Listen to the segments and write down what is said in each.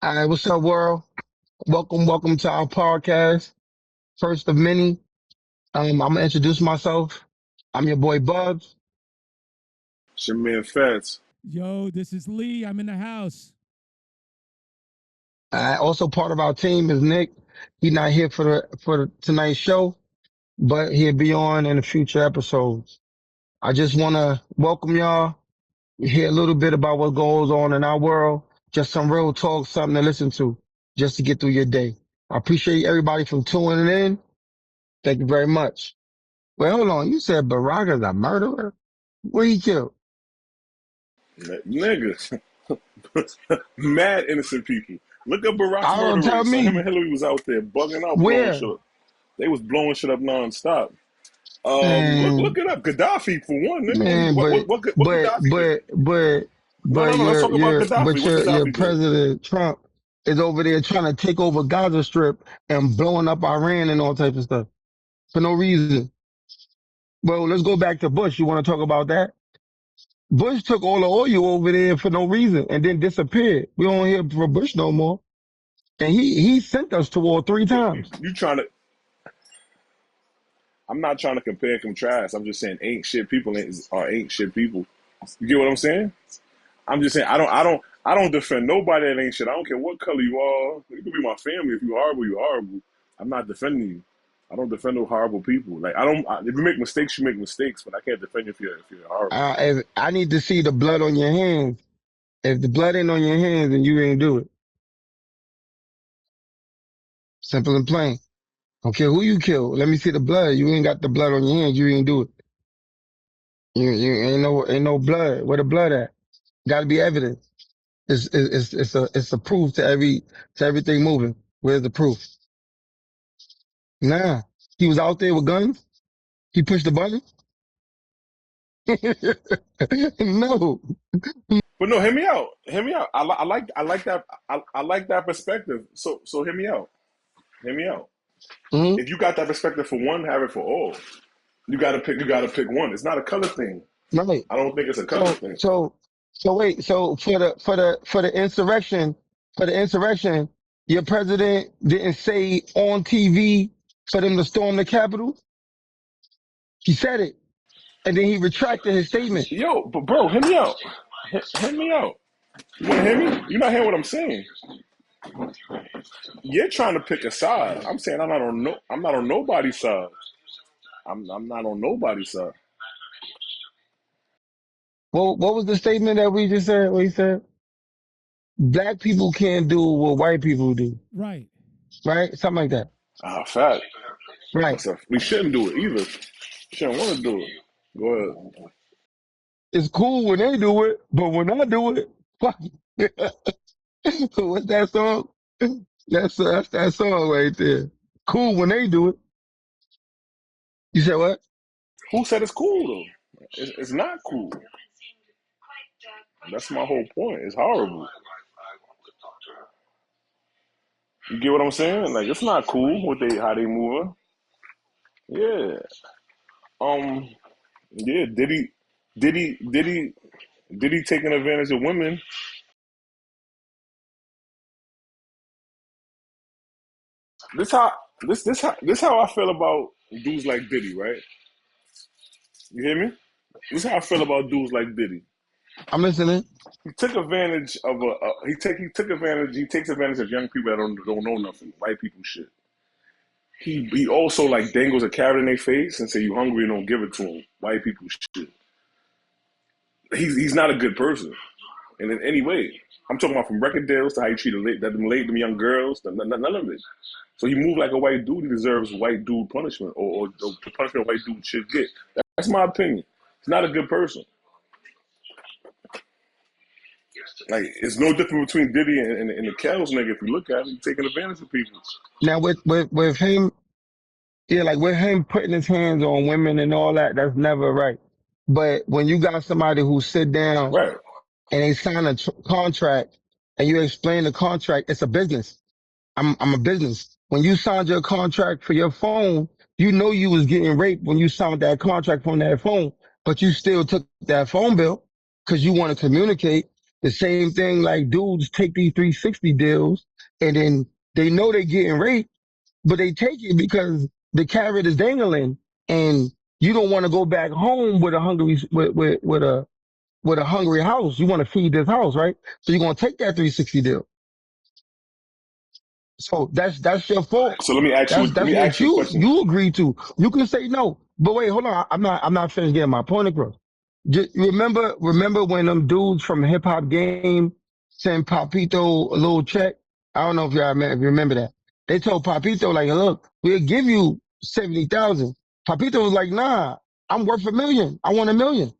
All right, what's up, world? Welcome to our podcast, first of many. I'm gonna introduce myself. I'm your boy Bubbz. It's your man Fats. Yo, this is Lee. I'm in the house. Also part of our team is Nick. He's not here for tonight's show, but he'll be on in the future episodes. I just wanna welcome y'all. Hear a little bit about what goes on in our world. Just some real talk, something to listen to, just to get through your day. I appreciate everybody from tuning in. Thank you very much. Well, hold on. You said Baraka's a murderer? What he killed? Niggas. Mad innocent people. Look up Barack's I don't murder tell rate. So him me and Hillary was out there bugging out, blowing where. shit up. They was blowing shit up nonstop. Look Man, it up. Gaddafi for one, nigga. man, What Gaddafi did? No. Let's talk about Gaddafi. What's your Gaddafi did? President Trump is over there trying to take over Gaza Strip and blowing up Iran and all types of stuff for no reason. Well, let's go back to Bush. You want to talk about that? Bush took all the oil over there for no reason and then disappeared. We don't hear from Bush no more. And he sent us to war 3 times. You trying to? I'm not trying to compare and contrast. I'm just saying ain't shit people ain't shit people. You get what I'm saying? I'm just saying I don't defend nobody that ain't shit. I don't care what color you are. You can be my family. If you horrible, you horrible. I'm not defending you. I don't defend no horrible people. Like if you make mistakes, you make mistakes. But I can't defend you if you're horrible. If I need to see the blood on your hands. If the blood ain't on your hands, then you ain't do it. Simple and plain. Don't care who you kill. Let me see the blood. You ain't got the blood on your hands. You ain't do it. You ain't no blood. Where the blood at? Got to be evidence. It's a proof to everything moving. Where's the proof? Nah. He was out there with guns. He pushed the button. No. But no, hear me out. Hear me out. I like that perspective. So hear me out. Hear me out. hmm If you got that perspective for one, have it for all. You gotta pick. You gotta pick one. It's not a color thing. Right. I don't think it's a color So thing. so so wait. So for the insurrection, your president didn't say on TV for them to storm the Capitol. He said it, and then he retracted his statement. Yo, but bro, hear me out. Hear me out. You wanna hear me? You're not hearing what I'm saying. You're trying to pick a side. I'm saying I'm not on nobody's side. I'm not on nobody's side. Well, what was the statement that we just said? What he said? Black people can't do what white people do, Right. right? Something like that, Fact. right? We shouldn't do it either. Shouldn't want to do it. Go ahead. It's cool when they do it, but when I do it, fuck it. So what's that song? That's that song right there. Cool when they do it. You said what? Who said it's cool though? It's not cool. That's my whole point. It's horrible. You get what I'm saying? Like it's not cool what they how they moving. Yeah. Um. Yeah. Did he? Did he? Did he taking advantage of women? This how this how I feel about dudes like Diddy, right? You hear me? This is how I feel about dudes like Diddy. I'm listening. He took advantage of he took advantage he takes advantage of young people that don't know nothing, white people shit. He also like dangles a carrot in their face and say you hungry and don't give it to them. White people shit. He's not a good person, and in any way. I'm talking about from record deals to how he treated them young girls, none of it. So he moved like a white dude. He deserves white dude punishment, or the punishment a white dude should get. That's my opinion. He's not a good person. Like it's no different between Diddy and the Kells nigga. If you look at it, he's taking advantage of people. Now with him, yeah, like with him putting his hands on women and all that, that's never right. But when you got somebody who sit down Right. and they sign a contract and you explain the contract, it's a business. I'm a business. When you signed your contract for your phone, you know you was getting raped when you signed that contract from that phone, but you still took that phone bill because you want to communicate. The same thing, like dudes take these 360 deals and then they know they're getting raped, but they take it because the carrot is dangling and you don't want to go back home with a hungry, with a hungry house. You want to feed this house, right? So you're going to take that 360 deal. So that's your fault. So let me ask you. Let That's me what ask you a question. you agreed to. You can say no, but wait, hold on. I'm not finished getting my point across. Just remember when them dudes from Hip Hop Game sent Papito a little check? I don't know if y'all if you remember that. They told Papito like, look, we'll give you 70,000. Papito was like, nah, I'm worth $1 million. I want $1 million.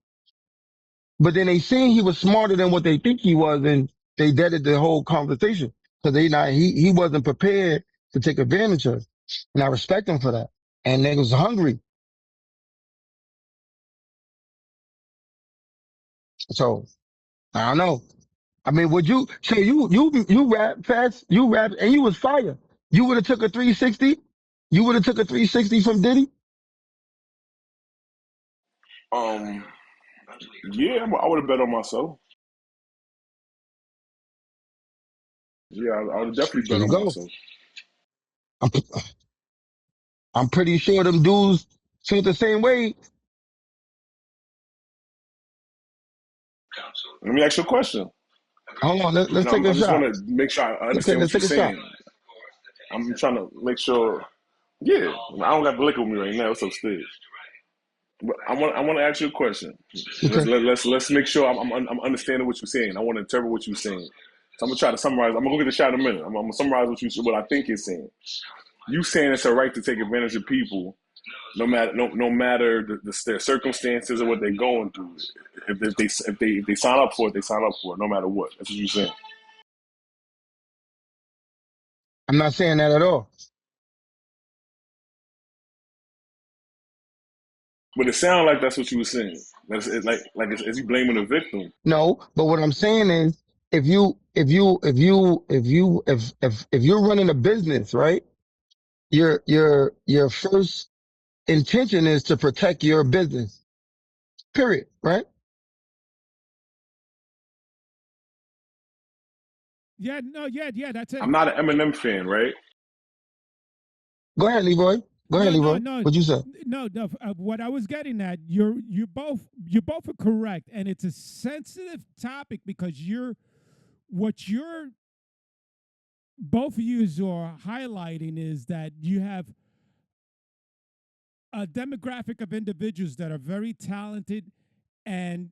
But then they seen he was smarter than what they think he was, and they deaded the whole conversation because he wasn't prepared to take advantage of it. And I respect him for that. And they was hungry. So I don't know. I mean, would you say you rap fast, you rap, and you was fire? You would have took a 360. You would have took a 360 from Diddy. Um, yeah, I would have bet on myself. Yeah, I would have definitely There bet you on go. myself. I'm I'm pretty sure them dudes feel the same way. Let me ask you a question. Hold on, let's No, take a I just want shot. to make sure I Okay, understand let's what you're take a shot. saying. I'm trying to make sure. Yeah, I don't got the liquor with me right now. It's upstairs. But I want to ask you a question. Okay, Let's make sure I'm understanding what you're saying. I want to interpret what you're saying. So I'm gonna try to summarize. I'm gonna go get the shot in a minute. I'm gonna summarize what I think you're saying. You saying it's a right to take advantage of people, no matter their circumstances or what they're going through. If they sign up for it, they sign up for it, no matter what. That's what you're saying. I'm not saying that at all. But it sounds like that's what you were saying. It's like is he blaming the victim? No, but what I'm saying is, if you're running a business, right? Your first intention is to protect your business. Period. Right? Yeah, no, yeah, that's it. I'm not an Eminem fan, right? Go ahead, Leroy. Go ahead, No, no, Leroy. no, What you say? no. What I was getting at, you both are correct, and it's a sensitive topic because you're both of you are highlighting is that you have a demographic of individuals that are very talented and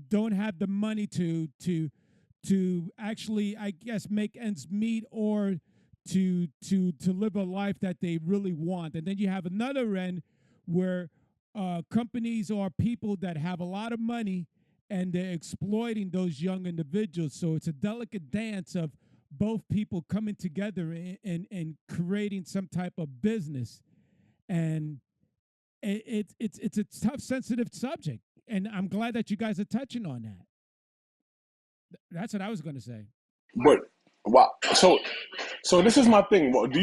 don't have the money to actually, I guess, make ends meet or to live a life that they really want. And then you have another end where companies or people that have a lot of money and they're exploiting those young individuals. So it's a delicate dance of both people coming together and creating some type of business. And it's a tough, sensitive subject. And I'm glad that you guys are touching on that. That's what I was going to say. But wow, so this is my thing. Well, let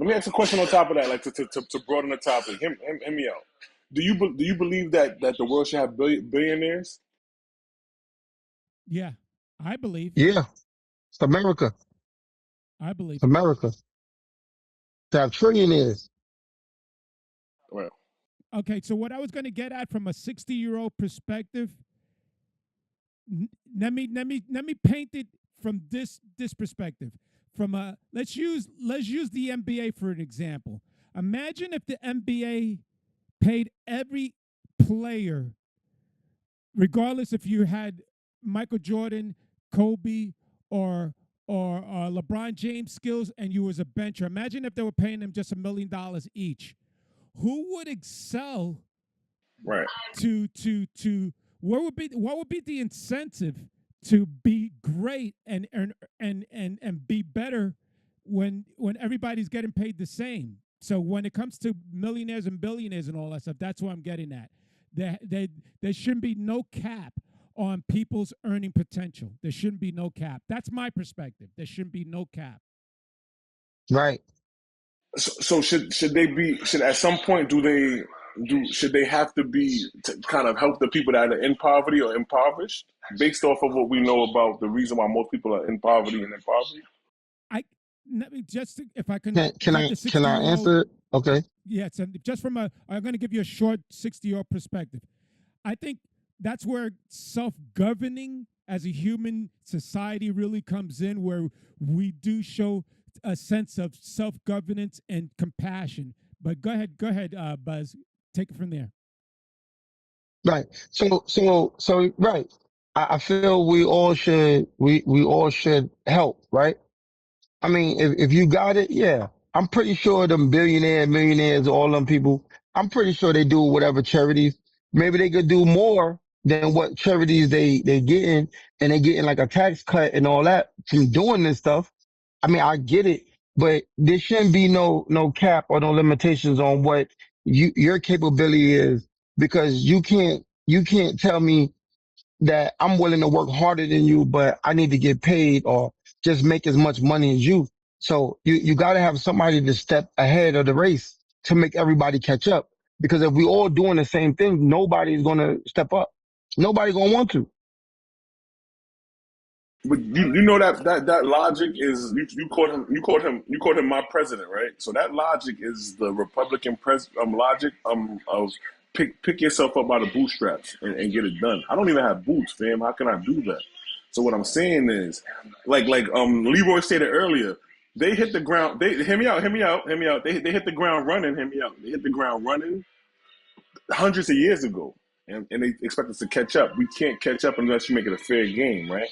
me ask a question on top of that, like to broaden the topic. Hear me out. Do you believe that the world should have billionaires? Yeah, I believe. Yeah, it's America. I believe. It's America. To have trillionaires. Right. Okay, so what I was going to get at from a 60-year-old perspective, let me paint it from this perspective. From a let's use the NBA for an example. Imagine if the NBA paid every player, regardless if you had Michael Jordan, Kobe, or LeBron James skills, and you was a bencher. Imagine if they were paying them just $1 million each. Who would excel Right. to what would be the incentive to be great and be better when everybody's getting paid the same? So when it comes to millionaires and billionaires and all that stuff, that's what I'm getting at. There shouldn't be no cap on people's earning potential. There shouldn't be no cap. That's my perspective. There shouldn't be no cap. Right. So should they be should at some point do they should they have to be to kind of help the people that are in poverty or impoverished based off of what we know about the reason why most people are in poverty and in poverty? I just if I can Can have I the can I 60-year-old. answer it? Okay. Yes, and just from I'm going to give you a short 60-year-old perspective. I think that's where self-governing as a human society really comes in, where we do show a sense of self-governance and compassion. But go ahead, Buzz. Take it from there. Right. So right. I feel we all should help, right? I mean, if you got it, yeah. I'm pretty sure them millionaires, all them people, I'm pretty sure they do whatever charities. Maybe they could do more than what charities they getting, and they getting like a tax cut and all that from doing this stuff. I mean, I get it, but there shouldn't be no cap or no limitations on what your capability is, because you can't tell me that I'm willing to work harder than you, but I need to get paid or just make as much money as you. So you got to have somebody to step ahead of the race to make everybody catch up. Because if we all doing the same thing, nobody's going to step up. Nobody going to want to. But you know that logic is you called him my president, right? So that logic is the Republican logic of pick yourself up by the bootstraps and get it done. I don't even have boots, fam. How can I do that? So what I'm saying is, Leroy stated earlier, they hit the ground. They hear me out, hear me out, hear me out. They hit the ground running. Hear me out. They hit the ground running hundreds of years ago, and they expect us to catch up. We can't catch up unless you make it a fair game, right?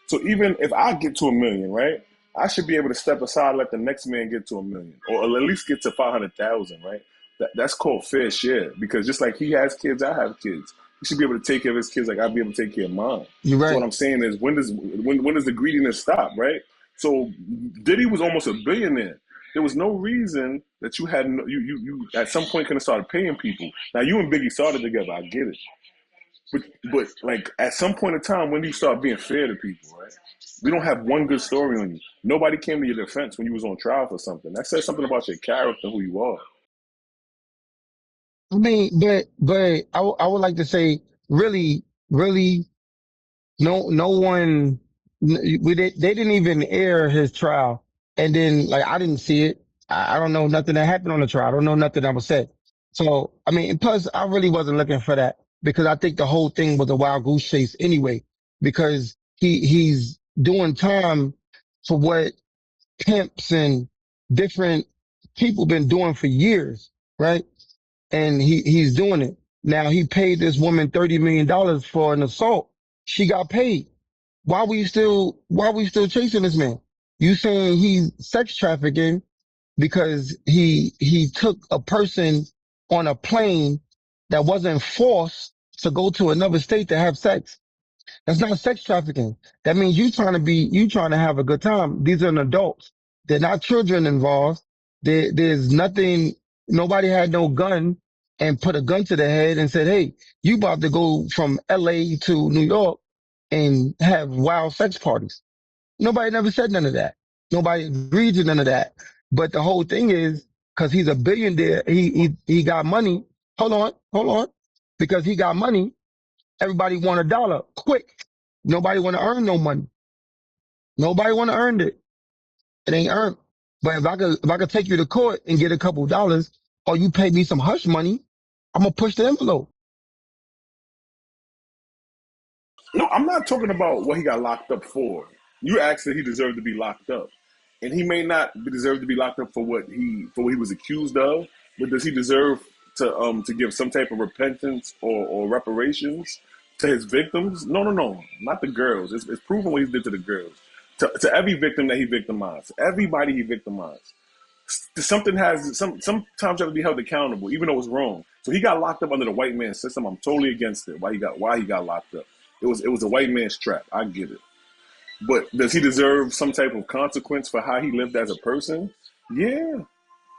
So even if I get to 1 million, right, I should be able to step aside and let the next man get to 1 million, or at least get to 500,000, right? That's called fair share, because just like he has kids, I have kids. He should be able to take care of his kids like I'll be able to take care of mine. You're So what right. I'm saying is, when does the greediness stop, right? So Diddy was almost a billionaire. There was no reason that you had you at some point could have started paying people. Now you and Biggie started together, I get it. But like at some point in time, when do you start being fair to people, right? We don't have one good story on you. Nobody came to your defense when you was on trial for something. That says something about your character, who you are. I mean, but I would like to say, really, no one, they didn't even air his trial. And then, like, I didn't see it. I don't know nothing that happened on the trial. I don't know nothing that was said. So, I mean, and plus I really wasn't looking for that, because I think the whole thing was a wild goose chase anyway, because he's doing time for what pimps and different people been doing for years, right? And he's doing it. Now he paid this woman $30 million for an assault. She got paid. Why we still chasing this man? You saying he's sex trafficking because he took a person on a plane that wasn't forced to go to another state to have sex. That's not sex trafficking. That means you trying to have a good time. These are adults. They're not children involved. There's nothing, nobody had no gun and put a gun to their head and said, hey, you about to go from LA to New York and have wild sex parties. Nobody never said none of that. Nobody agreed to none of that. But the whole thing is, cause he's a billionaire, he got money. Hold on. Because he got money, everybody want $1 quick. Nobody want to earn no money. Nobody want to earn it. It ain't earned. But if I could take you to court and get a couple dollars, or you pay me some hush money, I'm gonna push the envelope. No, I'm not talking about what he got locked up for. You asked that he deserved to be locked up, and he may not deserve to be locked up for what he was accused of. But does he deserve to give some type of repentance or reparations to his victims? No, no, no, not the girls. It's proven what he did to the girls. To every victim that he victimized, everybody he victimized. Sometimes you have to be held accountable, even though it's wrong. So he got locked up under the white man's system. I'm totally against it. Why he got locked up? It was a white man's trap. I get it. But does he deserve some type of consequence for how he lived as a person? Yeah.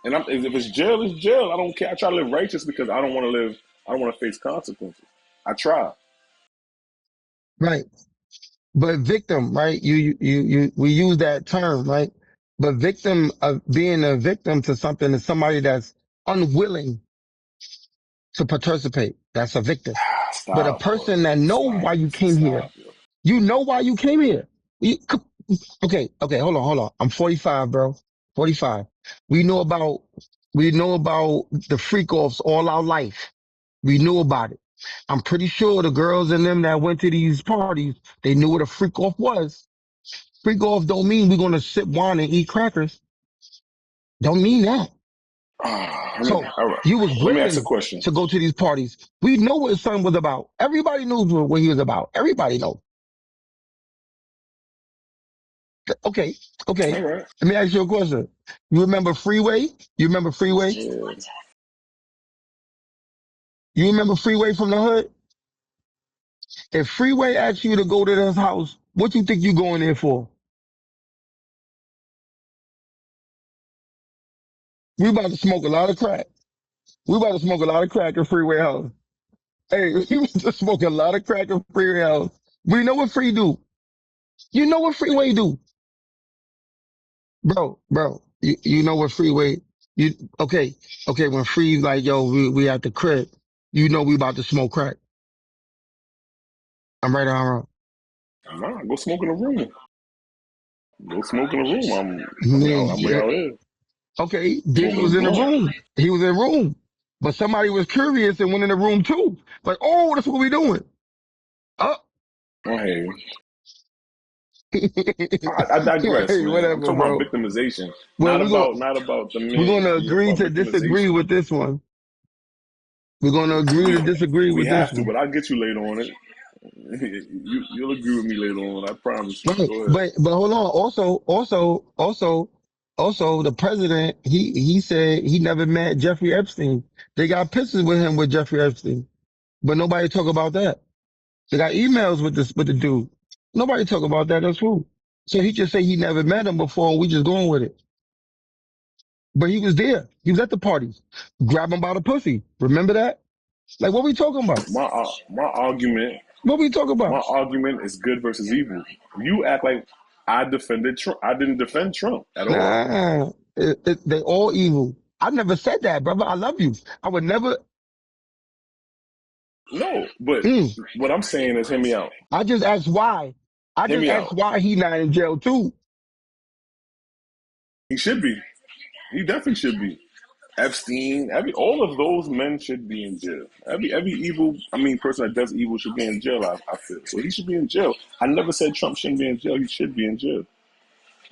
And if it's jail, it's jail. I don't care. I try to live righteous because I don't want to live. I don't want to face consequences. I try. Right. But victim, right? We use that term, right? But victim of being a victim to something is somebody that's unwilling to participate. That's a victim. But a Stop, bro. person that know Stop. why you came here, Stop, yo. you know why you came here. You, okay, hold on. I'm 45, bro. 45. We know about, we know about the freak offs all our life. We knew about it. I'm pretty sure the girls and them that went to these parties, they knew what a freak off was. Freak off don't mean we're going to sip wine and eat crackers. Don't mean that. So All right. you was Let me ask a willing question. to go to these parties. We know what his son was about. Everybody knows what he was about. Everybody knows. Okay, okay. All right. Let me ask you a question. You remember Freeway? You remember Freeway? Yeah. You remember Freeway from the hood? If Freeway asked you to go to his house, what you think you going there for? We about to smoke a lot of crack. We about to smoke a lot of crack in Freeway house. Hey, we about to smoke a lot of crack in Freeway house. We know what Free do. You know what Freeway do, bro. You know what Freeway? You okay? Okay, when Free like yo, we at the crib. You know we about to smoke crack. I'm right or I'm wrong. Nah, go smoke in the room. Go smoke in the room. I'm way Yeah, out here. okay, Diddy Smoking was a in the blunt. room. He was in the room. But somebody was curious and went in the room too. Like, oh, that's what we doing. Oh. Hey, I digress, Hey, man. I'm whatever, talking about bro. victimization, Well, not about the we're man. gonna I'm talking agree about to disagree victimization. with this one. We're gonna agree to We disagree we with this have to, one. but I'll get you later on it. You'll agree with me later on. I promise you. Right. Go ahead. But hold on. Also, the president, he said he never met Jeffrey Epstein. They got pictures with him with Jeffrey Epstein, but nobody talk about that. They got emails with the dude. Nobody talk about that. That's who. So he just say he never met him before, and we just going with it. But he was there. He was at the parties. Grab him by the pussy. Remember that? Like, what we talking about? My argument What we talking my about? argument is good versus evil. You act like I defended Trump. I didn't defend Trump at all. Nah, they all evil. I never said that, brother. I love you. I would never. No, but Mm, what I'm saying is, hear me out. I just asked why. I Hear just me asked out. why he not in jail too. He should be. He definitely should be. Epstein, all of those men should be in jail. Every evil, person that does evil should be in jail. I feel so. He should be in jail. I never said Trump shouldn't be in jail. He should be in jail.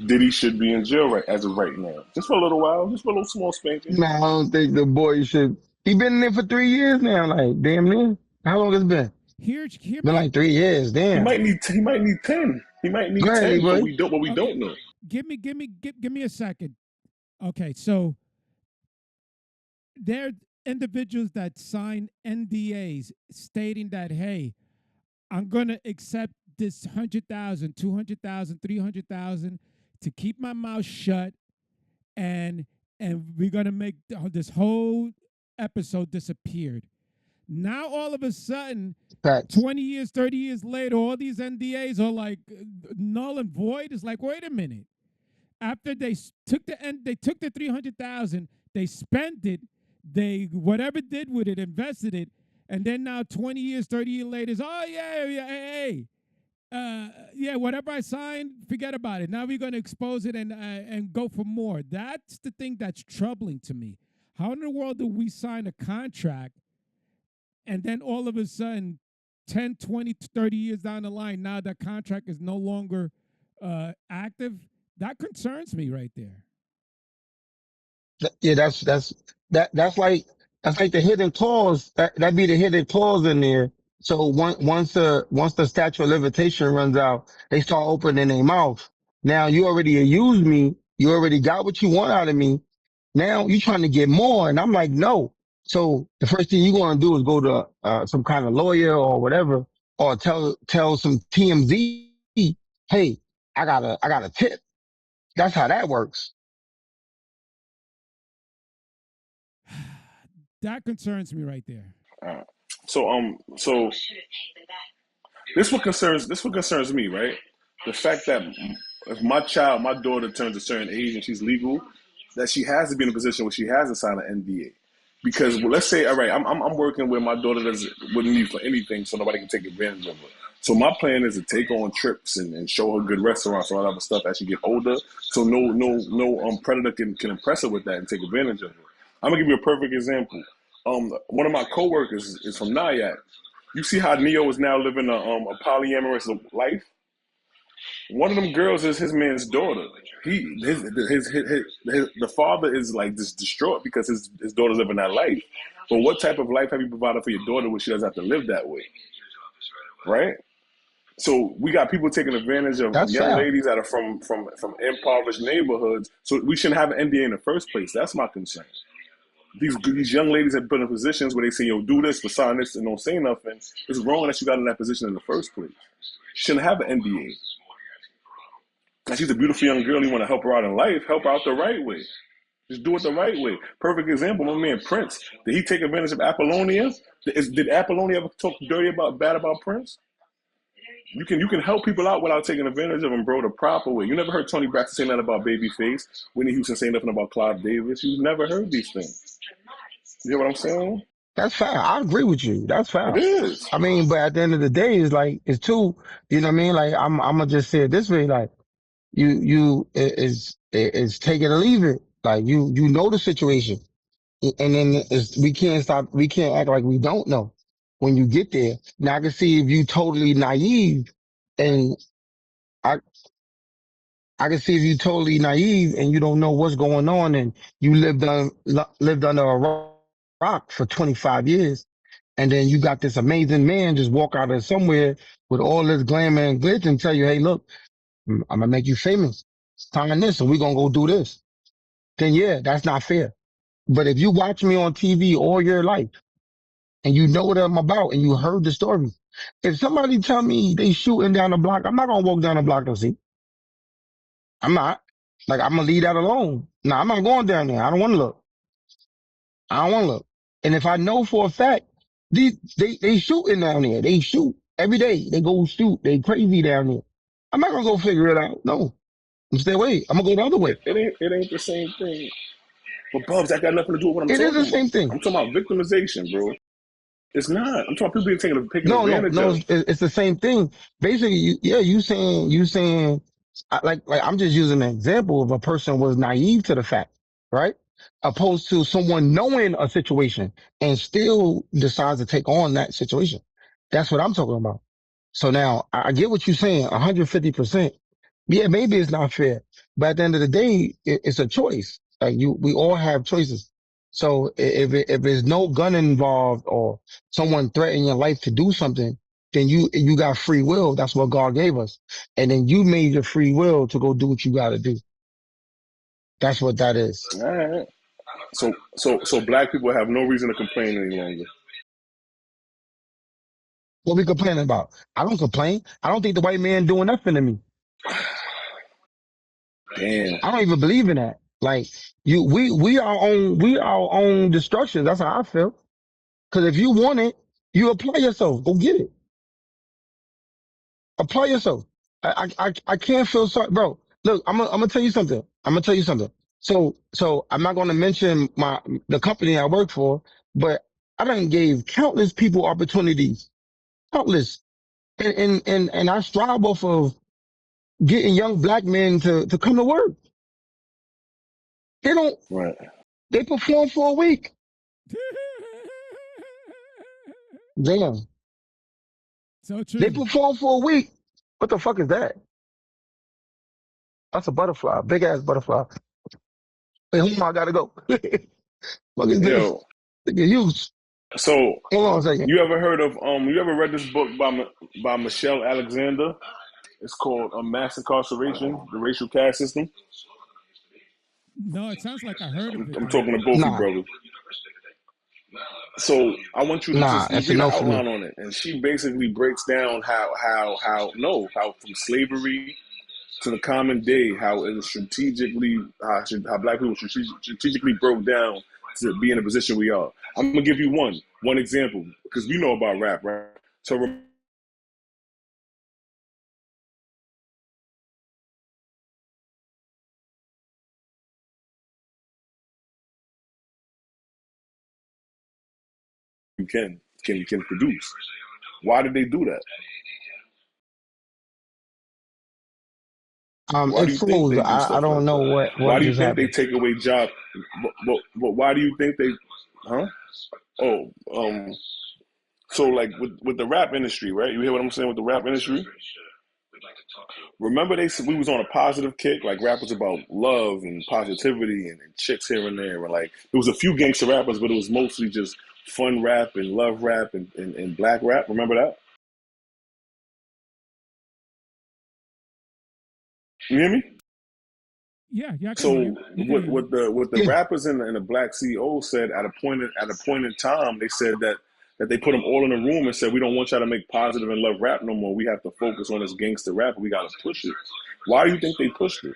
Diddy should be in jail right as of right now, just for a little while, just for a little small spanking. Nah, I don't think the boy should. He been in there for 3 years now. Like, damn near. How long has it been? Hear Been me. like 3 years. Damn. He might need 10. He might Go need ahead, 10, but boy. we Okay, don't know. give me a second. Okay, so there are individuals that sign NDAs stating that, hey, I'm gonna accept this 100,000, 200,000, 300,000 to keep my mouth shut, and we're gonna make this whole episode disappeared. Now all of a sudden, Facts. 20 years, 30 years later, all these NDAs are like null and void. It's like, wait a minute. After they took the 300,000, they spent it, they whatever did with it, invested it, and then now 20 years, 30 years later, is oh yeah, hey, yeah, whatever I signed, forget about it. Now we're gonna expose it and go for more. That's the thing that's troubling to me. How in the world do we sign a contract and then all of a sudden 10, 20, 30 years down the line, now that contract is no longer active? That concerns me right there. Yeah, that's like the hidden clause. That be the hidden clause in there. So once the statute of limitation runs out, they start opening their mouth. Now you already used me. You already got what you want out of me. Now you trying to get more, and I'm like, no. So the first thing you're gonna do is go to some kind of lawyer or whatever, or tell some TMZ, hey, I got a tip. That's how that works. That concerns me right there. Uh, so this what concerns me, right? The fact that if my daughter turns a certain age and she's legal, that she has to be in a position where she has to sign an NDA. Because well, let's say, all right, I'm working where my daughter wouldn't need for anything, so nobody can take advantage of her. So my plan is to take on trips and show her good restaurants and all that other stuff as she get older. So no predator can impress her with that and take advantage of her. I'm gonna give you a perfect example. One of my coworkers is from Nyack. You see how Neo is now living a polyamorous life. One of them girls is his man's daughter. The father is like just distraught because his daughter's living that life. But what type of life have you provided for your daughter where she doesn't have to live that way, right? So we got people taking advantage of That's young fair. ladies that are from impoverished neighborhoods. So we shouldn't have an NDA in the first place. That's my concern. These young ladies have been in positions where they say, "Yo, do this, but sign this, and don't say nothing." It's wrong that you got in that position in the first place. Shouldn't have an NDA. And she's a beautiful young girl. You want to help her out in life, help her out the right way. Just do it the right way. Perfect example, my man Prince. Did he take advantage of Apollonia? Did Apollonia ever talk bad about Prince? You can help people out without taking advantage of them, bro, the proper way. You never heard Tony Braxton say nothing about Babyface, Whitney Houston say nothing about Clive Davis. You've never heard these things. You hear what I'm saying? That's fair. I agree with you. That's It fair. is. I mean, but at the end of the day, it's like, it's too, you know what I mean? Like, I'm gonna just say it this way. Like, is take it or leave it. Like, you know the situation. And then we can't act like we don't know when you get there. Now I can see if you totally naive and I, I can see if you totally naive and you don't know what's going on and you lived under a rock for 25 years. And then you got this amazing man just walk out of somewhere with all this glamour and glitz and tell you, hey, look, I'm gonna make you famous. Sign this and we're gonna go do this. Then yeah, that's not fair. But if you watch me on TV all your life and you know what I'm about and you heard the story, if somebody tell me they shooting down the block, I'm not gonna walk down the block to see. I'm not. Like, I'm gonna leave that alone. No, I'm not going down there. I don't want to look. I don't want to look. And if I know for a fact, they shooting down there. They shoot every day. They go shoot. They crazy down there. I'm not gonna go figure it out. No, I'm stay away. I'm gonna go the other way. It ain't the same thing. But Bubbs, that got nothing to do with what I'm It is the talking about. same thing. I'm talking about victimization, bro. It's not. I'm talking about people being taken No, no, advantage no. of. It's the same thing. Basically, you saying, like I'm just using an example of a person was naive to the fact, right? Opposed to someone knowing a situation and still decides to take on that situation. That's what I'm talking about. So now I get what you're saying, 150%. Yeah, maybe it's not fair, but at the end of the day, it's a choice. Like we all have choices. So if there's no gun involved or someone threatening your life to do something, then you got free will. That's what God gave us. And then you made your free will to go do what you got to do. That's what that is. All right. So black people have no reason to complain any longer. What we complaining about? I don't complain. I don't think the white man doing nothing to me. Damn. I don't even believe in that. Like we our own destruction. That's how I feel. Cause if you want it, you apply yourself. Go get it. Apply yourself. I can't feel sorry, bro. Look, I'm gonna tell you something. I'm gonna tell you something. So I'm not gonna mention the company I work for, but I done gave countless people opportunities, countless, and I strive off of getting young black men to come to work. They don't. Right. They perform for a week. Damn. So They true. perform for a week. What the fuck is that? That's a butterfly, big ass butterfly. Wait, hold on, I gotta go. What is this? Yo. Look at you. So Hold on a second. you ever read this book by Michelle Alexander? It's called Mass Incarceration: The Racial Caste System. No, it sounds like I heard of it I'm though. talking to both you Nah, brothers. So I want you to nah, just you that's a read an no for me. outline on it, and she basically breaks down how from slavery to the common day, how it was how black people strategically broke down to be in the position we are. I'm gonna give you one example because you know about rap, right? So you can produce. Why did they do that? Why It do you think flows. they do I stuff don't like know that? what Why do you just think they happened. take away job? But why do you think they? Huh? Oh, so like with the rap industry, right? You hear what I'm saying with the rap industry? Remember they said we was on a positive kick, like rap was about love and positivity and chicks here and there, and like there was a few gangster rappers, but it was mostly just fun rap and love rap and black rap. Remember that? You hear me? Yeah, I can hear So you. We can hear you. what the Yeah, rappers and the black CEO said at a point in time, they said that they put them all in a room and said we don't want y'all to make positive and love rap no more. We have to focus on this gangster rap. We got to push it. Why do you think they pushed it?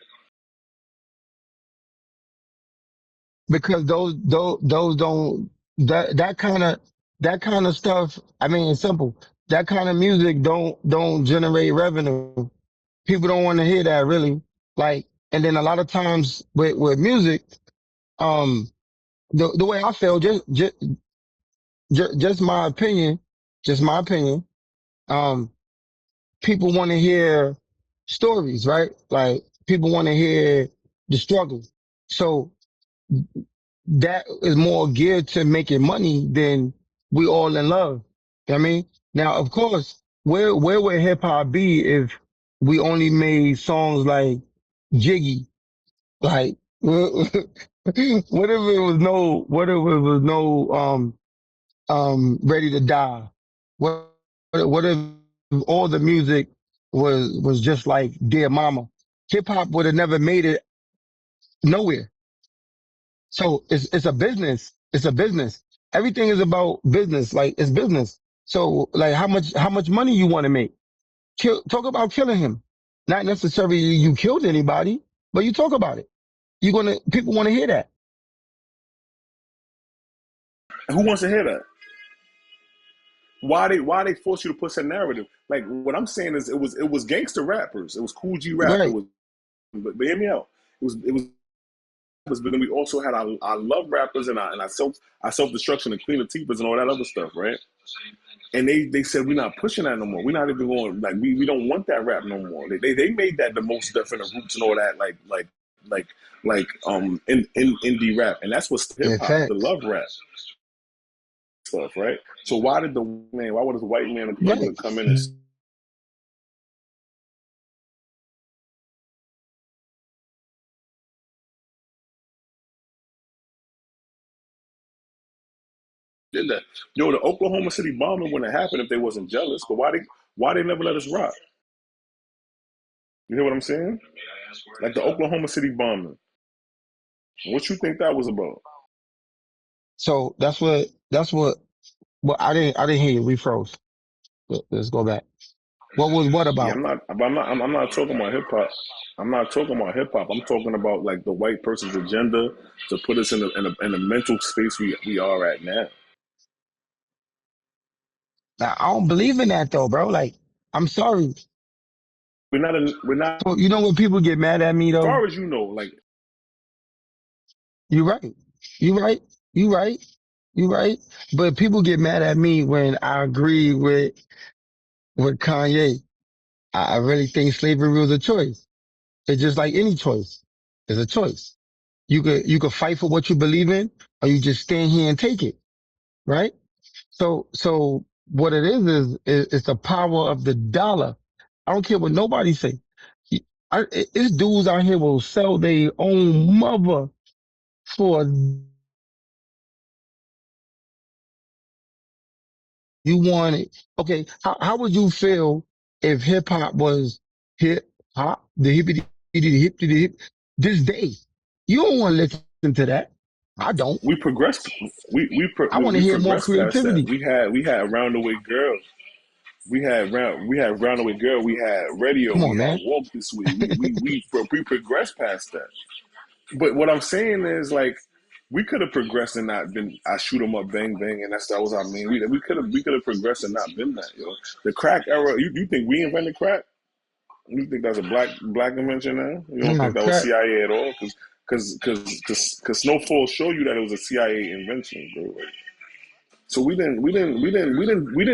because those don't that that kind of stuff. I mean, it's simple. That kind of music don't generate revenue. People don't want to hear that really. Like, and then a lot of times with music, um, the way I feel, just my opinion, just my opinion. Um, people want to hear stories, right? Like people want to hear the struggle. So that is more geared to making money than we all in love. You know what I mean? Now, of course, where would hip hop be if we only made songs like Jiggy? Like, what if it was no, Ready to Die? What if all the music was just like Dear Mama? Hip hop would have never made it nowhere. So it's a business. It's a business. Everything is about business. Like it's business. So like how much money you want to make? Talk about killing him. Not necessarily you killed anybody, but you talk about it. People want to hear that. Who wants to hear that? Why they force you to push a narrative? Like what I'm saying is it was gangster rappers. It was Cool G rap. It Right. was but hear me out. It was but then we also had our love rappers and our self destruction and Queen Latifahs and all that other stuff, right? And they said we're not pushing that no more. We're not even going like we don't want that rap no more. They made that the most definite roots and all that like in indie rap, and that's what's hip In hop, the fact. love rap stuff, right? So why would this white man be able to Right. come in and did that? Yo, the Oklahoma City bombing wouldn't have happened if they wasn't jealous. But why they never let us rock? You hear what I'm saying? Like the Oklahoma City bombing. What you think that was about? So well, I didn't hear you. We froze. Let's go back. What was what Yeah, about? I'm not talking about hip hop. I'm not talking about hip hop. I'm talking about like the white person's agenda to put us in a mental space we are at now. Now, I don't believe in that though, bro. Like, I'm sorry. We're not So, you know when people get mad at me as though? far as you know, like You right. You right. You right. You right. But people get mad at me when I agree with Kanye. I really think slavery was a choice. It's just like any choice. It's a choice. You could fight for what you believe in, or you just stand here and take it. Right? So what it is it's the power of the dollar. I don't care what nobody say. It's dudes out here will sell their own mother for you want it. Okay, how would you feel if hip hop was hip hop, the hippity the hip to the hip this day? You don't want to listen to that. I don't. we progressed, I want to we hear more progressed past that. creativity. We had roundaway girls. We had roundaway girl. We had radio. Come We on, had man. walk this way. We progressed past that. But what I'm saying is like we could have progressed and not been I shoot 'em up bang bang and that was I mean we could have progressed and not been that, yo. The crack era. You think we invented crack? You think that's a black invention now? You don't Nah, think that was crack. CIA at all? Because Snowfall show you that it was a CIA invention, bro. Like, So we didn't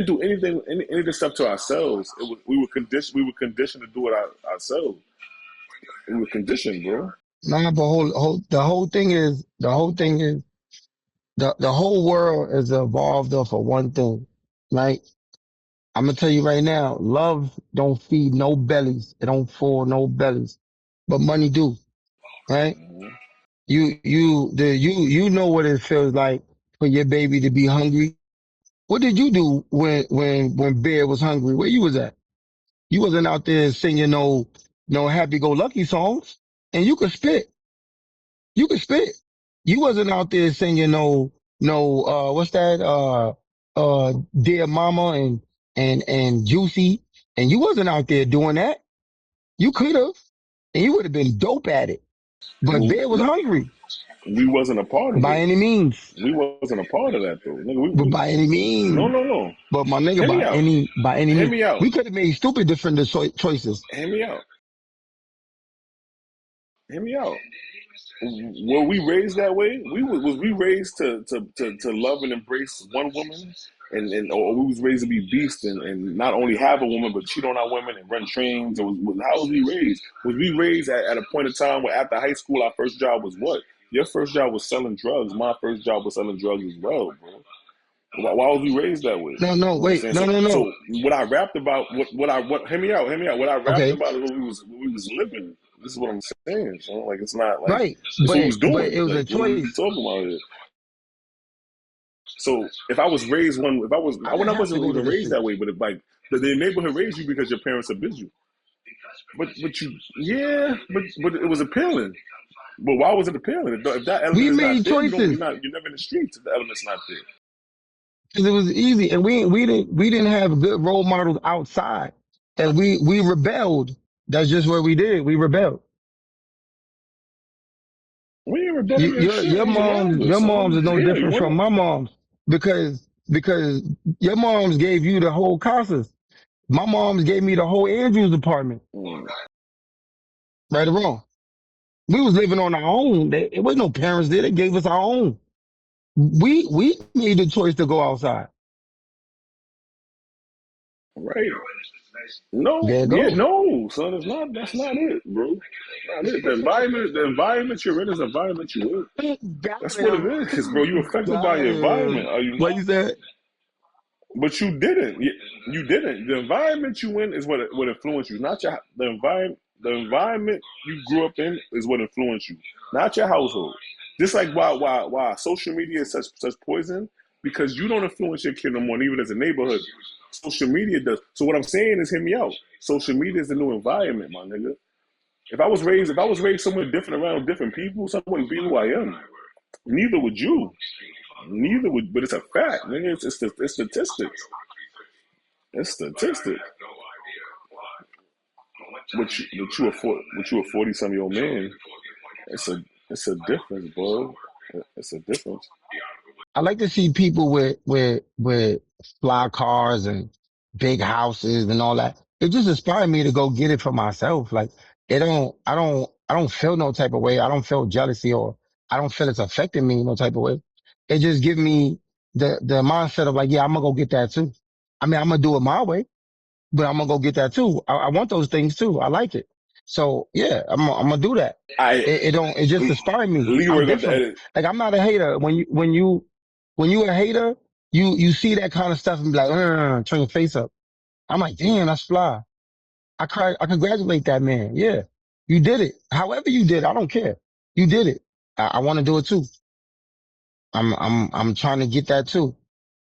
do any of this stuff to ourselves. We were conditioned to do it ourselves. We were conditioned, bro. Nah, but the whole thing is, the whole world is evolved off of one thing, right? I'm gonna tell you right now, love don't feed no bellies. It don't fill no bellies, but money do, right? You know what it feels like for your baby to be hungry. What did you do when Bear was hungry? Where you was at? You wasn't out there singing no happy go lucky songs, and you could spit. You could spit. You wasn't out there singing what's that Dear Mama and Juicy, and you wasn't out there doing that. You could have, and you would have been dope at it. But Well, Bear was no, hungry we wasn't a part of by it. any means, We wasn't a part of that though. Nigga, but by any no, means, no, no. but my nigga, Hear me out. by any Hear means, me out. we could have made stupid different choices. Hear me out. Hear me out. Were we raised that way? Was we raised to love and embrace one woman, and or we was raised to be beasts and not only have a woman but cheat on our women and run trains? Or how was we raised? Was we raised at a point in time where after high school our first job was what? Your first job was selling drugs. My first job was selling drugs as well, bro. Why was we raised that way? No, You know what I'm wait, saying? no. So what I rapped about, what hear me out. What I rapped Okay, about is what we was living. This is what I'm saying. So like it's not like right, it's what we was but doing. it was a Like what are we choice. talking about here? So if I was raised one, if I was, I I didn't have to wasn't go to even the raised that streets. way. But if like the neighborhood raised you because your parents abused you. But you, yeah, but it was appealing. But why was it appealing? If that element We is not made there, choices you're never in the streets if the element's not there. because it was easy, and we didn't have good role models outside, and we rebelled. That's just what we did. We rebelled. We ain't rebelling against shit. Your We rebellious, your moms son. is no Yeah, you different from want my moms because your moms gave you the whole Casas. My moms gave me the whole Andrews apartment. to. Right or wrong, we was living on our own. It was no parents there. They gave us our own. We made the choice to go outside. Right. No, There it yeah, goes. no, son, it's not. That's not it, bro. That's not it. The environment you're in is the environment you in. Got That's what it him. is, bro. You're affected by Got your environment, him. are you What not? you said? But you didn't. You didn't. The environment you in is what influenced you, not your the environment. The environment you grew up in is what influenced you, not your household. Just like why social media is such poison because you don't influence your kid no more, even as a neighborhood. Social media does. So what I'm saying is, hear me out. Social media is the new environment, my nigga. If I was raised somewhere different around different people, someone wouldn't be who I am. Neither would you. Neither would. But it's a fact, nigga. It's statistics. It's statistics. But you a 40-some-year-old man. It's a difference, bro. It's a difference. I like to see people with fly cars and big houses and all that. It just inspired me to go get it for myself. Like I don't feel no type of way. I don't feel jealousy or I don't feel it's affecting me no type of way. It just give me the mindset of like, yeah, I'm gonna go get that too. I mean, I'm gonna do it my way, but I'm gonna go get that too. I want those things too. I like it. So yeah, I'm gonna do that. I It just inspired me. I'm Leroy got the different. edit. Like I'm not a hater. When you a hater, you see that kind of stuff and be like, turn your face up. I'm like, damn, that's fly. I congratulate that man. Yeah. You did it. However you did, I don't care. You did it. I want to do it too. I'm trying to get that too.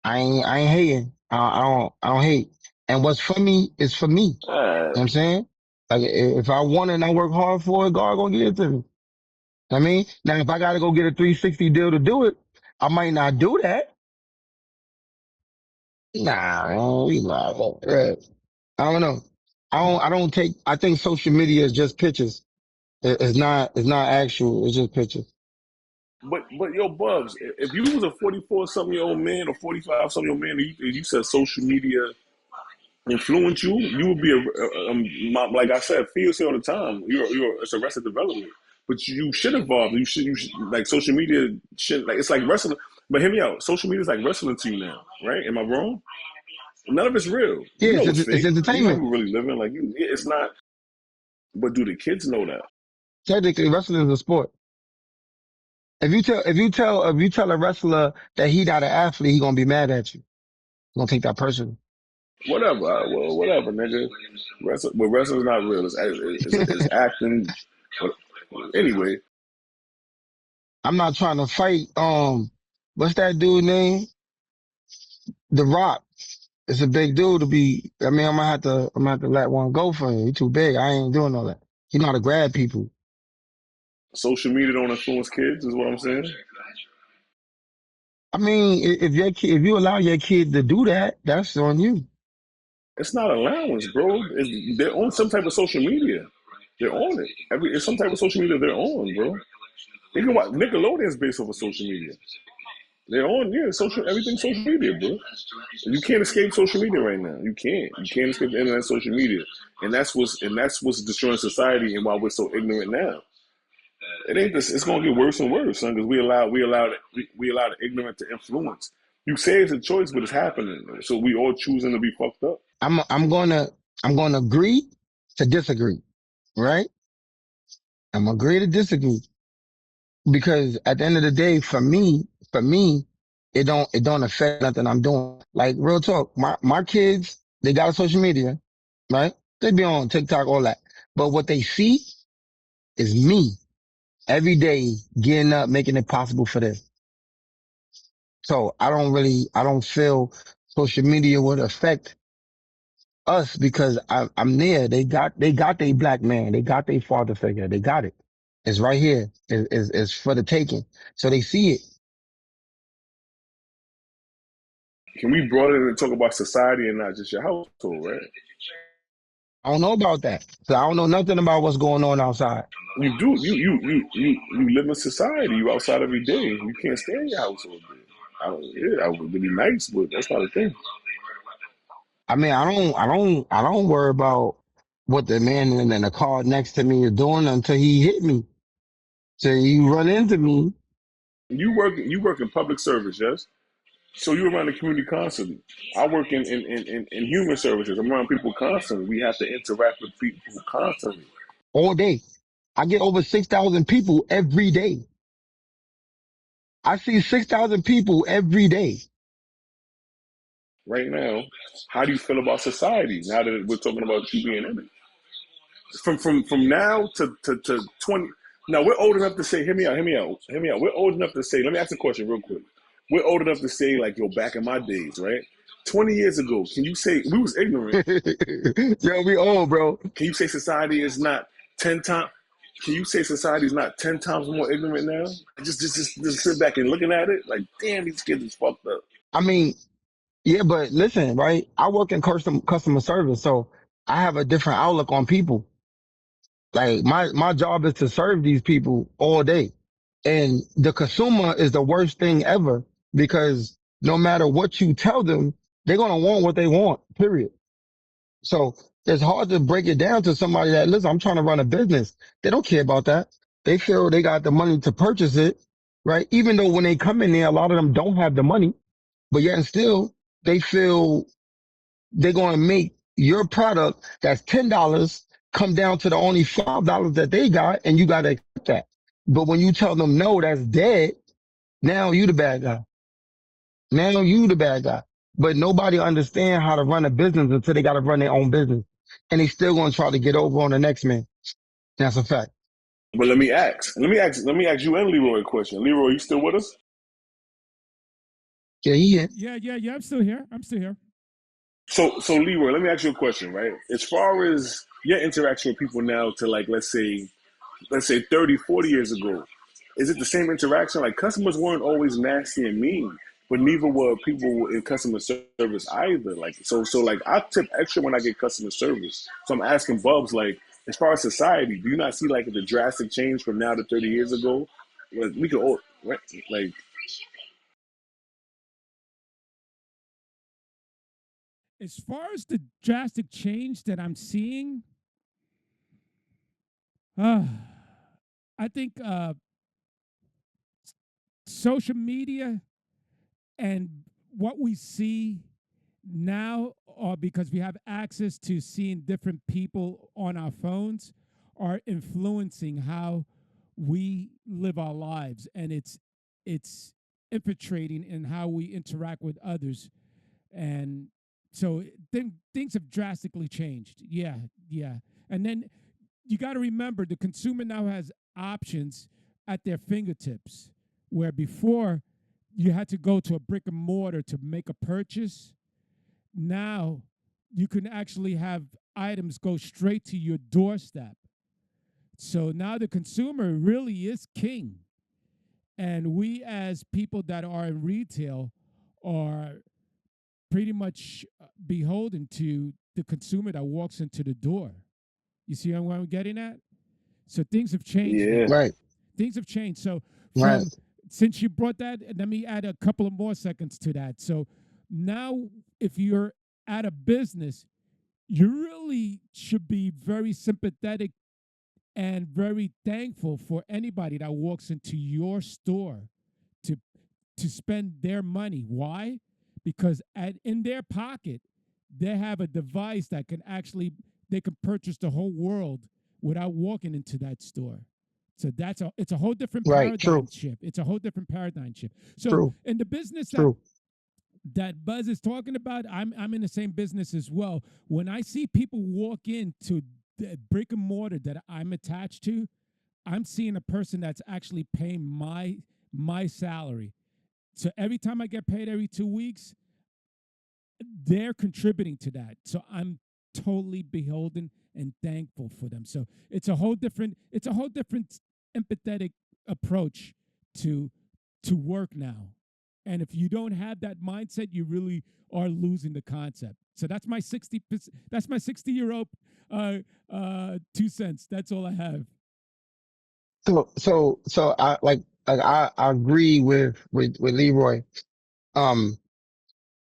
I ain't hating. I don't hate. And what's for me is for me. You know what I'm saying? Like if I want it and I work hard for it, God gonna give it to me. I mean, now if I gotta go get a 360 deal to do it, I might not do that. Nah, we lie. I don't know. I don't take, I think social media is just pictures. It's not actual. It's just pictures. But yo, Bubbz, if you was a 44-something-year-old man or 45-something-year-old man, and you said social media influence you, you would be like I said, Theo say all the time, it's arrested development but you should evolve. You should like social media should like it's like wrestling. But hear me out. Social media is like wrestling to you now, right? Am I wrong? None of it's real. Yeah, You know it's it's fake. You know how entertainment. people really living. Like it's not. But do the kids know that? Technically, wrestling is a sport. If you tell a wrestler that he not an athlete, he gonna be mad at you. He gonna take that personal. Whatever. Well, whatever, nigga. Wrestling's not real. It's acting. But anyway, I'm not trying to fight. What's that dude name? The Rock. It's a big dude to be. I mean, I'm gonna have to let one go for him. He too big. I ain't doing all that. He know how to grab people. social media don't influence kids, is what I'm saying. I mean, if you allow your kid to do that, that's on you. It's not allowance, bro. They're on some type of social media. They're on it. It's some type of social media they're on, bro. You can watch Nickelodeon's based off of social media. They're on, yeah, social everything social media, bro. You can't escape social media right now. You can't. You can't escape the internet, social media, and that's what's destroying society and why we're so ignorant now. It ain't this. It's gonna get worse and worse, son, because we allow the ignorant to influence. You say it's a choice, but it's happening. So we all choosing to be fucked up. I'm gonna agree to disagree, right? I'm gonna agree to disagree because at the end of the day, for me, it don't affect nothing I'm doing. Like real talk, my kids, they got social media, right? They be on TikTok, all that. But what they see is me every day getting up, making it possible for them. So I don't feel social media would affect us because I'm there. They got their black man. They got their father figure. They got it. It's right here. It's for the taking. So they see it. Can we broaden it and talk about society and not just your household, right? I don't know about that. So I don't know nothing about what's going on outside. You do. You live in society. You outside every day. You can't stay in your house all day. I would be nice, but that's not a thing. I mean, I don't worry about what the man in the car next to me is doing until he hit me. So you run into me. You work in public service, yes. So you're around the community constantly. I work in human services. I'm around people constantly. We have to interact with people constantly. All day. I get over 6,000 people every day. I see 6,000 people every day. Right now, how do you feel about society now that we're talking about you being in it? From now to 20. Now we're old enough to say, hear me out. We're old enough to say, let me ask a question real quick. We're old enough to say, like, yo, back in my days, right? 20 years ago, can you say we was ignorant? Yo, we old, bro. Can you say society is not 10 times? Can you say society is not 10 times more ignorant now? Just sit back and looking at it, like, damn, these kids is fucked up. I mean, yeah, but listen, right? I work in customer service, so I have a different outlook on people. Like my job is to serve these people all day. And the consumer is the worst thing ever because no matter what you tell them, they're gonna want what they want, period. So it's hard to break it down to somebody that, listen, I'm trying to run a business. They don't care about that. They feel they got the money to purchase it, right? Even though when they come in there, a lot of them don't have the money, but yet and still they feel they're going to make your product that's $10 come down to the only $5 that they got, and you got to accept that. But when you tell them no, that's dead. Now you the bad guy. Now you the bad guy. But nobody understand how to run a business until they got to run their own business, and they still going to try to get over on the next man. That's a fact. But let me ask you and Leroy a question. Leroy, you still with us? Yeah, yeah. Yeah. I'm still here. I'm still here. So Leroy, let me ask you a question, right? As far as your interaction with people now to, like, let's say 30, 40 years ago, is it the same interaction? Like, customers weren't always nasty and mean, but neither were people in customer service either. Like, so like, I tip extra when I get customer service. So I'm asking Bubbz, like, as far as society, do you not see, like, the drastic change from now to 30 years ago? Like, we could all, right? Like, As far as the drastic change that I'm seeing, uh, I think social media and what we see now, or because we have access to seeing different people on our phones, are influencing how we live our lives, and it's infiltrating in how we interact with others. And so things have drastically changed. Yeah, yeah. And then you got to remember, the consumer now has options at their fingertips, where before you had to go to a brick and mortar to make a purchase. Now you can actually have items go straight to your doorstep. So now the consumer really is king. And we, as people that are in retail, are pretty much beholden to the consumer that walks into the door. You see what I'm getting at? So things have changed Yeah. now. Right. Things have changed. So Right. since you brought that, let me add a couple of more seconds to that. So now, if you're at a business, you really should be very sympathetic and very thankful for anybody that walks into your store to spend their money. Why? Because in their pocket, they have a device that can actually, they can purchase the whole world without walking into that store. So it's a whole different Right. paradigm True. shift. It's a whole different paradigm shift. So True. in the business True. that Bubbz is talking about, I'm in the same business as well. When I see people walk into the brick and mortar that I'm attached to, I'm seeing a person that's actually paying my salary. So every time I get paid every 2 weeks, they're contributing to that. So I'm totally beholden and thankful for them. So it's a whole different empathetic approach to work now. And if you don't have that mindset, you really are losing the concept. So that's my 60-year-old 2 cents. That's all I have. So I I agree with Leroy. Um,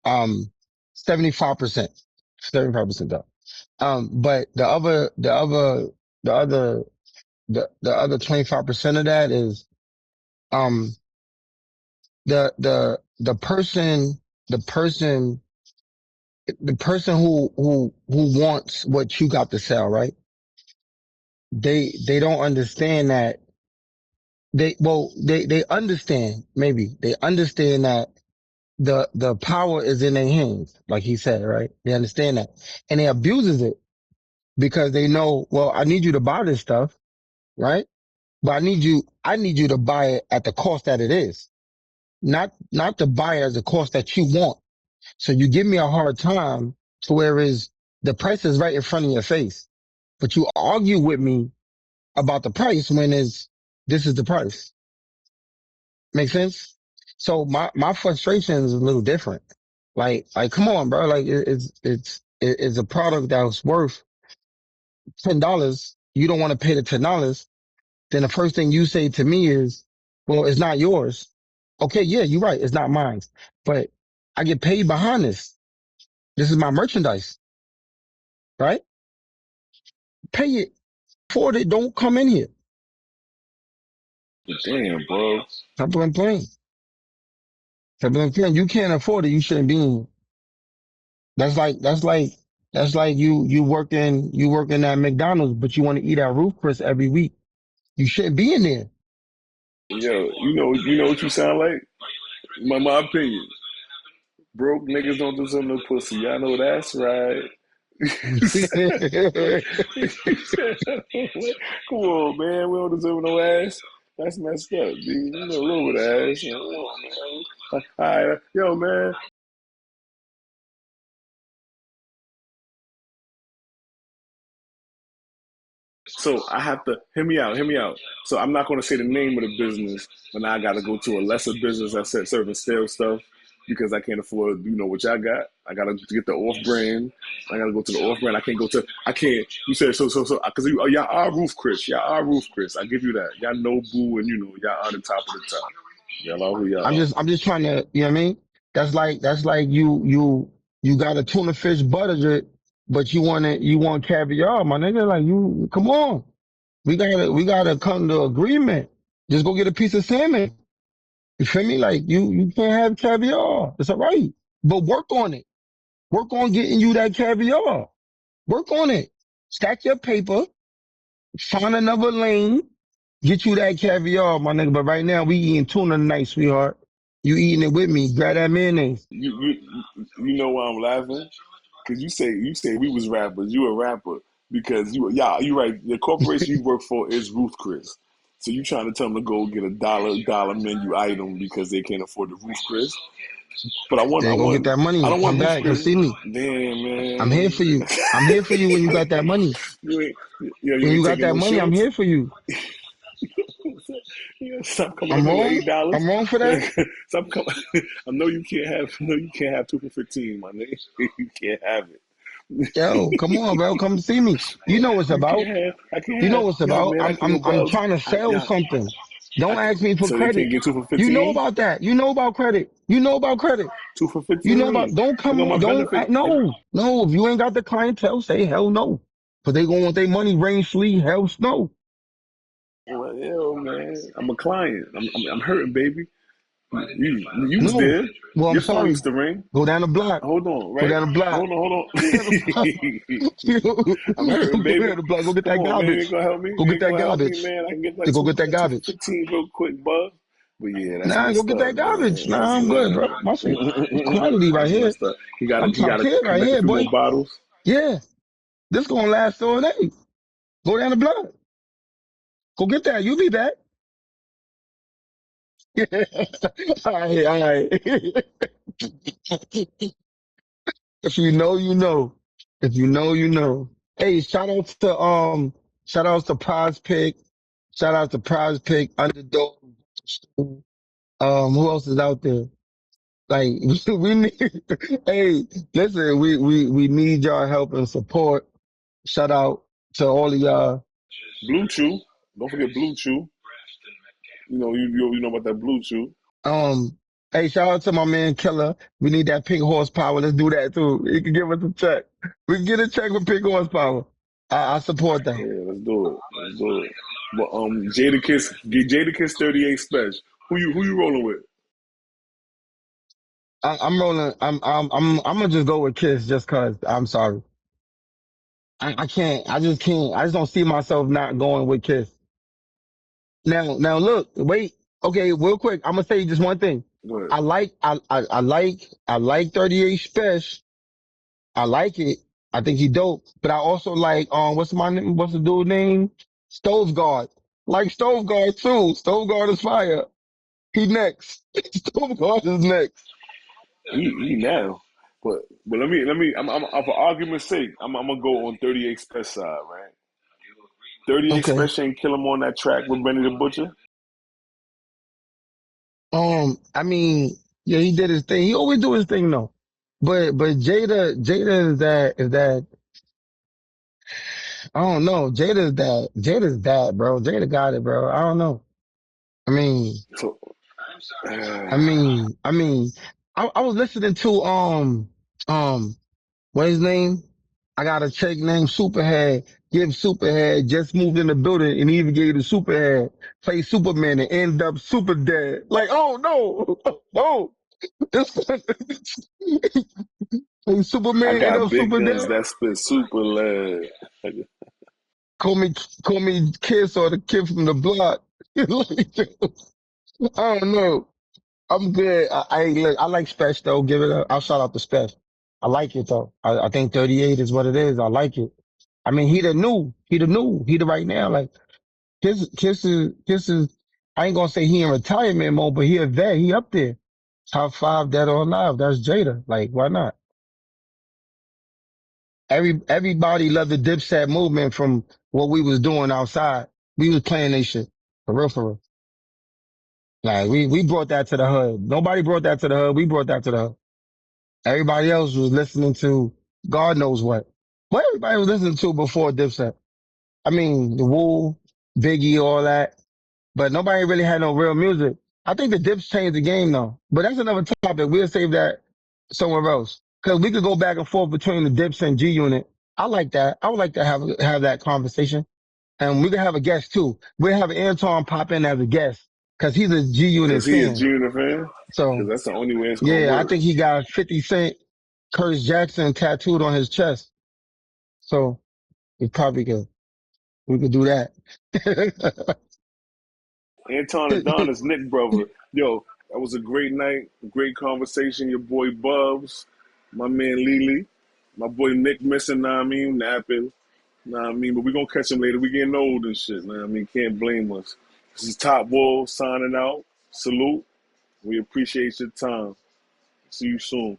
um, 75%, 75% though. But the other, the other 25% of that is, um, the person, the person, the person who wants what you got to sell, right? They don't understand that they understand, maybe they understand that the power is in their hands, like he said, right? They understand that, and they abuses it because they know, well, I need you to buy this stuff, right? But I need you to buy it at the cost that it is, not to buy it as a cost that you want. So you give me a hard time to where is the price is right in front of your face, but you argue with me about the price when this is the price. Make sense? So my frustration is a little different. Like, come on, bro. Like it's a product that's worth $10. You don't want to pay the $10. Then the first thing you say to me is, well, it's not yours. Okay. Yeah, you're right. It's not mine, but I get paid behind this. This is my merchandise, right? Pay it for it. Don't come in here. Damn, bro. Stop playing. Stop playing. You can't afford it. You shouldn't be in here. That's like you working at McDonald's, but you want to eat at Roof Chris every week. You shouldn't be in there. Yo, you know what you sound like? My opinion. Broke niggas don't deserve no pussy. Y'all know that's right. Come on, man. We don't deserve no ass. That's messed up, dude. You know, a little bit of ass. You know, man. All right. Yo, man. So I have to hear me out. So I'm not going to say the name of the business, but now I got to go to a lesser business that said serving stale stuff because I can't afford, what y'all got. I got to get the off brand. I got to go to the off brand. I can't go to. I can't. You said so because y'all are Roof Chris. Y'all are Roof Chris. I give you that. Y'all know Boo and y'all are the top of the top. Y'all are who y'all are. I'm just trying to, you know what I mean? That's like you got a tuna fish budget, but you want caviar, my nigga. Like come on. we gotta come to agreement. Just go get a piece of salmon. You feel me? Like you can't have caviar. It's all right. But work on it. Work on getting you that caviar. Work on it. Stack your paper. Find another lane. Get you that caviar, my nigga. But right now we eating tuna tonight, sweetheart. You eating it with me. Grab that mayonnaise. You know why I'm laughing? Because you say we was rappers. You a rapper because you right. The corporation you work for is Ruth Chris. So you trying to tell them to go get a dollar menu item because they can't afford the Ruth Chris? But Then go get that I money. don't want Come Ruth back. Come Chris. see me. Damn I'm here man, for you. I'm here for you when you got that money. you ain't you When you ain't got taking that no money, I'm shorts. here for you. Yeah, stop coming up I'm here with wrong. $8. I'm wrong for that. Stop coming. I know you can't have 2 for 15, my nigga. You can't have it. Yo, come on, bro. Come see me. You know what's You can't about. have. I can't You know have. what's Yo, about. man, I can't. Yo, I'm Bubbz. trying to sell Yeah, something. Don't ask me for so they can't credit. get 2 for You know 15. about that. You know about credit. You know about credit. Two for You know about, 15. don't I come got on, my don't, benefit. no. If you ain't got the clientele, say hell no. But they gonna want their money rain sleep, hell no. Well, yo, man, I'm a client. I'm hurting, baby. You was No. there. Well, I'm Your phone sorry. used to ring. Go down the block. Hold on, Go right? down the block. Hold on. Go down the block. I'm hurting, Go baby. down the block. Go get Come that on, man. You ain't garbage. gonna help me? Go You get ain't that gonna help me, garbage. man. I can get Go get that like two for garbage. 15 real quick, bud. But yeah, that's Nah, go messed get up, that man. garbage. That's Nah, I'm good, bro. My shit. Quality right that's here. messed up. I'm He top gotta tier right collect a here, few boy. more bottles. Yeah. This gonna last all day. Go down the block. Go get that. You be back. All right, all right. If you know, you know. If you know, you know. Hey, shout outs to Prize Pick. Shout out to Prize Pick, Underdog. Who else is out there? Like we need. Hey, listen, we need y'all help and support. Shout out to all of y'all. Blue Chew. Don't forget Blue Chew. You know about that Blue Chew. Um, hey, shout out to my man Killer. We need that pink horsepower. Let's do that too. He can give us a check. We can get a check for pink horsepower. I support that. Yeah, let's do it. Let's do it. But Jadakiss 38 special. Who you rolling with? I'm rolling. I'm gonna just go with Kiss just cause I'm sorry. I can't. I just can't. I just don't see myself not going with Kiss. Now look, wait. Okay, real quick. I'm gonna say just one thing. Go ahead. I like 38 Special. I like it. I think he dope. But I also like what's my name? What's the dude name? Stove Guard. Like Stove Guard too. Stove Guard is fire. He next. Stove Guard is next. He now. But I'm for argument's sake, I'm gonna go on 38 special side, right? 38 Okay. special ain't kill him on that track with Benny the Butcher. I mean, yeah, he did his thing. He always do his thing though. But Jada is that I don't know. Jada's that, bro. Jada got it, bro. I don't know. I mean, So I mean, I mean, I was listening to um what his name? I got a chick named Superhead. Give Superhead just moved in the building and even gave the Superhead play Superman and end up super dead. Like, oh no, no, this play I Superman end got up big super guns dead. that spit super lead. Call me, call me Kiss or the kid from the block. Like, I don't know. I'm good. Look, I like Special though. Give it a, I'll shout out to Special. I like it though. I think 38 is what it is. I like it. I mean, he the right now. Like Kiss is, I ain't gonna say he in retirement mode, but he a vet. He up there. Top five dead or alive. That's Jada. Like, why not? Everybody loved the Dipset movement from what we was doing outside. We was playing this shit. For real, for real. Like, we brought that to the hood. Nobody brought that to the hood. We brought that to the hood. Everybody else was listening to God knows what. What everybody was listening to before Dipset. I mean, the Woo, Biggie, all that. But nobody really had no real music. I think the Dips changed the game though. But that's another topic. We'll save that somewhere else. Cause we could go back and forth between the Dips and G Unit. I like that. I would like to have that conversation. And we can have a guest too. We'll have Anton pop in as a guest because he's a G Unit Cause he a fan. junior fan. Cause So that's the only way it's gonna yeah, I work. think he got 50 Cent, Curtis Jackson tattooed on his chest. So we could do that. Anton Adonis, Nick brother. Yo, that was a great night, great conversation. Your boy Bubbz, my man Lily, my boy Nick missing, know what I mean, napping, know what I mean, but we gonna catch him later. We getting old and shit, know what I mean, can't blame us. This is Top Wolf signing out. Salute. We appreciate your time. See you soon.